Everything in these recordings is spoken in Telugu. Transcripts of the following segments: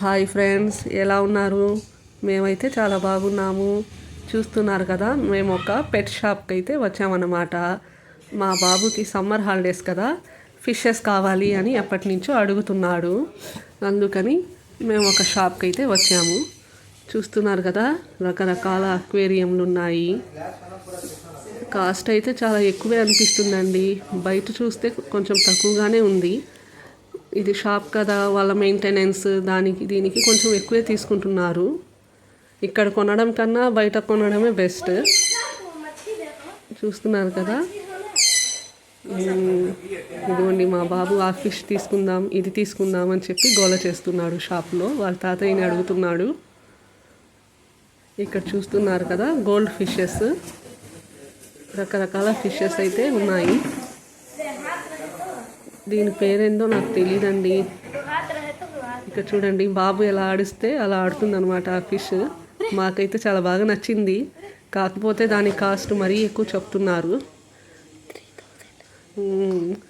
హాయ్ ఫ్రెండ్స్, ఎలా ఉన్నారు? మేమైతే చాలా బాగున్నాము. చూస్తున్నారు కదా, మేము ఒక పెట్ షాప్కి అయితే వచ్చామన్నమాట. మా బాబుకి సమ్మర్ హాలిడేస్ కదా, ఫిషెస్ కావాలి అని ఎప్పటి నుంచో అడుగుతున్నాడు. అందుకని మేము ఒక షాప్కి అయితే వచ్చాము. చూస్తున్నారు కదా, రకరకాల అక్వేరియంలు ఉన్నాయి. కాస్ట్ అయితే చాలా ఎక్కువే అనిపిస్తుందండి. బయట చూస్తే కొంచెం తక్కువగానే ఉంది. ఇది షాప్ కదా, వాళ్ళ మెయింటెనెన్స్ దీనికి కొంచెం ఎక్కువే తీసుకుంటున్నారు. ఇక్కడ కొనడం కన్నా బయట కొనడమే బెస్ట్. చూస్తున్నారు కదా, ఇదిగోండి మా బాబు ఆ ఫిష్ తీసుకుందాం, ఇది తీసుకుందాం అని చెప్పి గోల చేస్తున్నాడు. షాప్లో వాళ్ళ తాతయ్యని అడుగుతున్నాడు. ఇక్కడ చూస్తున్నారు కదా, గోల్డ్ ఫిషెస్, రకరకాల ఫిషెస్ అయితే ఉన్నాయి. దీని పేరేందో నాకు తెలియదండి. ఇక్కడ చూడండి, బాబు ఎలా ఆడిస్తే అలా ఆడుతుందన్నమాట ఆ ఫిష్. మాకైతే చాలా బాగా నచ్చింది. కాకపోతే దాని కాస్ట్ మరీ ఎక్కువ చెప్తున్నారు.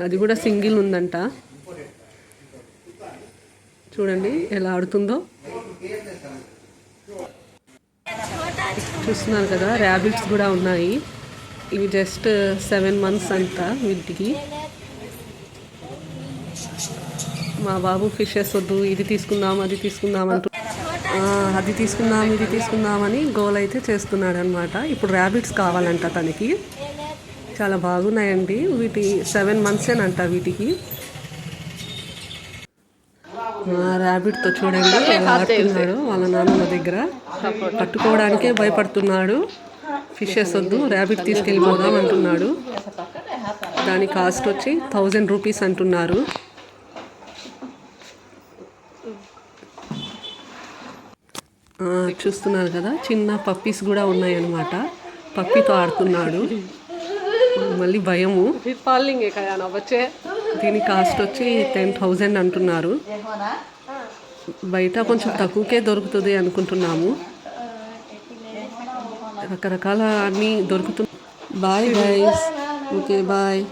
అది కూడా సింగిల్ ఉందంట. చూడండి ఎలా ఆడుతుందో. చూస్తున్నారు కదా, ర్యాబిట్స్ కూడా ఉన్నాయి. ఇవి జస్ట్ 7 months అంట వీటికి. మా బాబు ఫిషెస్ వద్దు, ఇది తీసుకుందాం అది తీసుకుందాం అంటూ అది తీసుకుందాం ఇది తీసుకుందామని గోల్ అయితే చేస్తున్నాడు అనమాట. ఇప్పుడు ర్యాబిట్స్ కావాలంట తనకి. చాలా బాగున్నాయండి. వీటి 7 months వీటికి. ర్యాబిట్తో చూడండి ఎలా ఆడుతున్నాడు వాళ్ళ నాన్నల దగ్గర. పట్టుకోవడానికే భయపడుతున్నాడు. ఫిషెస్ వద్దు, ర్యాబిట్ తీసుకెళ్ళిపోదాం అంటున్నాడు. దాని కాస్ట్ వచ్చి 1000 rupees అంటున్నారు. చూస్తున్నారు కదా, చిన్న పప్పీస్ కూడా ఉన్నాయన్నమాట. పప్పీతో ఆడుతున్నాడు. మళ్ళీ భయము. దీని కాస్ట్ వచ్చి 10,000 అంటున్నారు. బయట కొంచెం తక్కువకే దొరుకుతుంది అనుకుంటున్నాము. రకరకాల అన్నీ దొరుకుతున్నాయి. Bye guys, okay bye.